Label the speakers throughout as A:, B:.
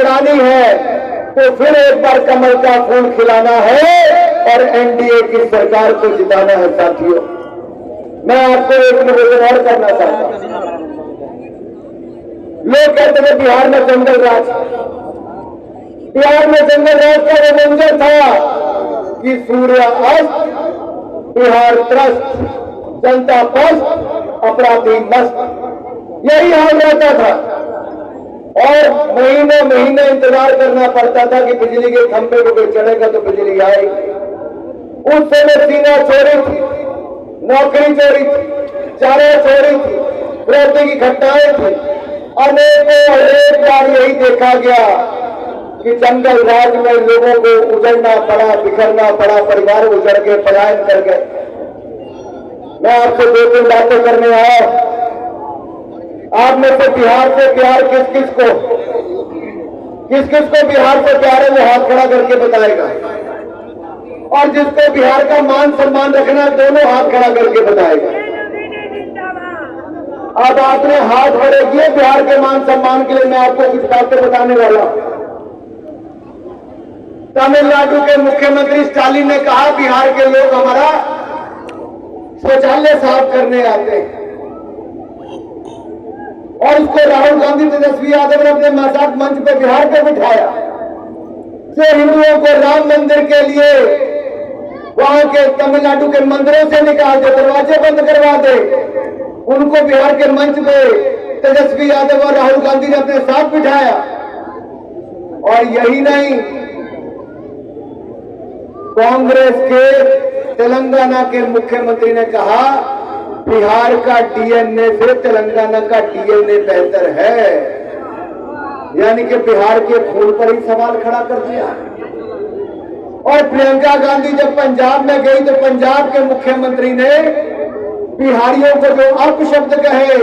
A: करानी है तो फिर एक बार कमल का फूल खिलाना है और एनडीए की सरकार को जिताना है। साथियों, मैं आपको एक निवेदन और करना चाहता हूं। लोग कहते हैं बिहार में जंगल राज, बिहार में जंगल राज का वो मंजर था कि सूर्य अस्त, बिहार त्रस्त, जनता पस्त, अपराधी मस्त, यही हाल रहता था। और महीने महीने इंतजार करना पड़ता था कि बिजली के खंभे पे कोई चढ़ेगा तो बिजली आएगी। उस समय सीना चोरी थी, नौकरी चोरी थी, चारा चोरी थी, प्रौद्योगिकी की घटनाएं थी। अनेक बार यही देखा गया कि जंगल राज में लोगों को उजड़ना पड़ा, बिखरना पड़ा, परिवार उजड़ के पलायन कर गए। मैं आपसे दो तीन बातें करने आया। आप में से बिहार से प्यार किस किस को बिहार से प्यार है वो हाथ खड़ा करके बताएगा, और जिसको बिहार का मान सम्मान रखना दोनों हाथ खड़ा करके बताएगा। अब आपने हाथ खड़े किए बिहार के मान सम्मान के लिए, मैं आपको कुछ बातें बताने वाला हूं। तमिलनाडु के मुख्यमंत्री स्टालिन ने कहा बिहार के लोग हमारा शौचालय साफ करने आते हैं, और उसको राहुल गांधी, तेजस्वी यादव ने अपने मजाक मंच पे बिहार पे बिठाया। जो हिंदुओं को राम मंदिर के लिए वहां के तमिलनाडु के मंदिरों से निकाल दे, दरवाजे बंद करवा दे, उनको बिहार के मंच पे तेजस्वी यादव और राहुल गांधी ने अपने साथ बिठाया। और यही नहीं, कांग्रेस के तेलंगाना के मुख्यमंत्री ने कहा बिहार का डीएनए से तेलंगाना का डीएनए बेहतर है, यानी कि बिहार के खून पर ही सवाल खड़ा कर दिया। और प्रियंका गांधी जब पंजाब में गई तो पंजाब के मुख्यमंत्री ने बिहारियों को जो अपशब्द कहे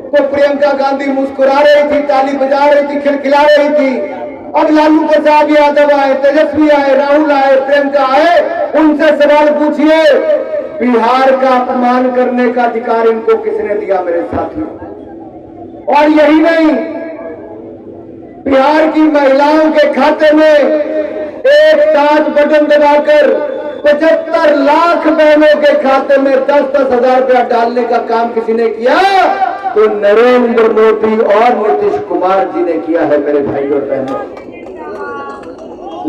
A: तो प्रियंका गांधी मुस्कुरा रही थी, ताली बजा रही थी, खिलखिला रही थी। अब लालू प्रसाद यादव आए, तेजस्वी आए, राहुल आए, प्रियंका आए, उनसे सवाल पूछिए बिहार का अपमान करने का अधिकार इनको किसने दिया मेरे साथियों। और यही नहीं, बिहार की महिलाओं के खाते में एक साथ बटन दबाकर 75 लाख बहनों के खाते में 10-10 हजार रुपया डालने का काम किसी ने किया तो नरेंद्र मोदी और नीतीश कुमार जी ने किया है मेरे भाई और बहनों।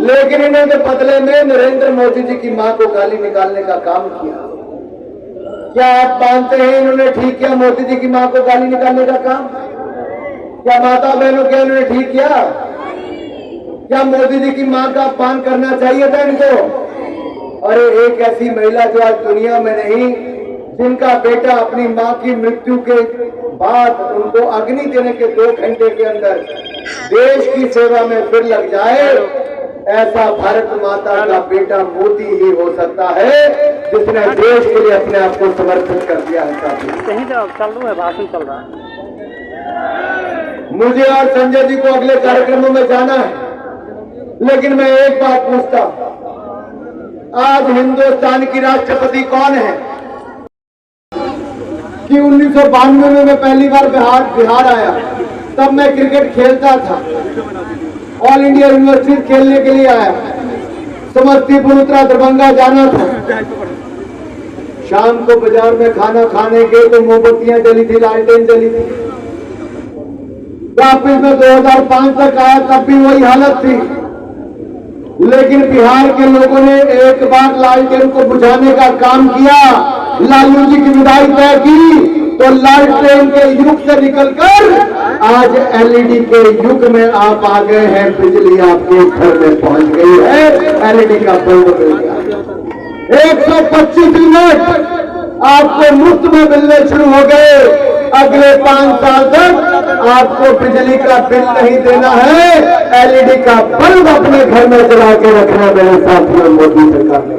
A: लेकिन इन्होंने बदले में नरेंद्र मोदी जी की मां को गाली निकालने का काम किया। क्या आप मानते हैं इन्होंने ठीक किया मोदी जी की मां को गाली निकालने का काम? क्या माता बहनों क्या इन्होंने ठीक किया? क्या मोदी जी की मां का अपमान करना चाहिए था इनको? अरे एक ऐसी महिला जो आज दुनिया में नहीं, जिनका बेटा अपनी मां की मृत्यु के बाद उनको अग्नि देने के 2 घंटे के अंदर देश की सेवा में फिर लग जाए, ऐसा भारत माता का बेटा मोदी ही हो सकता है जिसने देश के लिए अपने आप को समर्पित कर दिया है।
B: कहीं चल रहा है, भाषण चल रहा है।
A: मुझे और संजय जी को अगले कार्यक्रमों में जाना है, लेकिन मैं एक बात पूछता हूं, आज हिंदुस्तान की राष्ट्रपति कौन है? कि 1992 में मैं पहली बार बिहार आया, तब मैं क्रिकेट खेलता था, ऑल इंडिया यूनिवर्सिटी खेलने के लिए आया, समस्तीपुर उतरा, दरभंगा जाना था। शाम को बाजार में खाना खाने के तो मोमबत्तियां जली थी, लालटेन जली थी। वापिस में 2005 तक आया, तब भी वही हालत थी। लेकिन बिहार के लोगों ने एक बार लालटेन को बुझाने का काम किया, लालू जी की विदाई तय की, तो लालटेन के युग से निकलकर आज एलईडी के युग में आप आ गए हैं। बिजली आपके घर में पहुंच गई है, एलईडी का बल्ब मिल गया। 125 यूनिट आपको मुफ्त में मिलने शुरू हो गए। अगले 5 साल तक आपको बिजली का बिल नहीं देना है, एलईडी का बल्ब अपने घर में जला के रखना मेरे साथियों मोदी सरकार ने।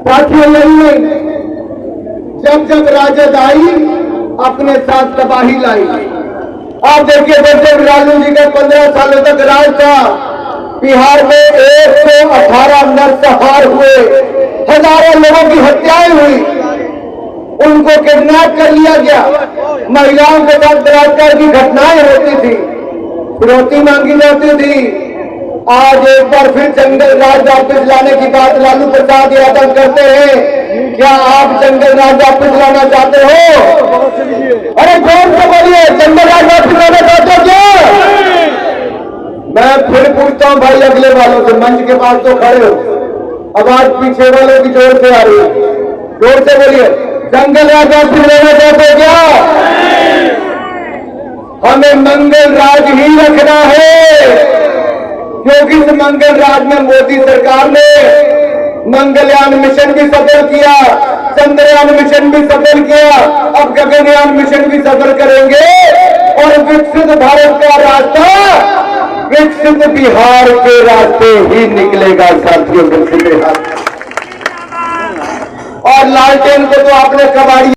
A: साथियों यही नहीं, जब जब राजद आई अपने साथ तबाही लाई। आप देखिए जब लालू जी का 15 सालों तक राज था, बिहार में 118 नरसंहार हुए, हजारों लोगों की हत्याएं हुई, उनको किडनैप कर लिया गया, महिलाओं के साथ बलात्कार की घटनाएं होती थी। फिरौती मांगी जाती थी। आज एक बार फिर जंगल राज वापस लाने की बात लालू प्रसाद यादव करते हैं। क्या आप जंगल राज वापस लाना चाहते हो? अरे जोर से बोलिए, जंगल राज वापस लाना चाहते हो क्या? मैं फिर पूछता हूं भाई अगले वालों से, मंच के पास तो खड़े हो, आवाज पीछे वालों की जोर से आ रही है, जोर से बोलिए, जंगल राज वापस लेना चाहते हो क्या? हमें मंगल राज ही रखना है, क्योंकि इस मंगल राज में मोदी सरकार ने मंगलयान मिशन भी सफल किया, चंद्रयान मिशन भी सफल किया, अब गगनयान मिशन भी सफल करेंगे और विकसित भारत का रास्ता विकसित बिहार के रास्ते ही निकलेगा साथियों। विकसित बिहार और लालटेन को तो आपने कबाड़ी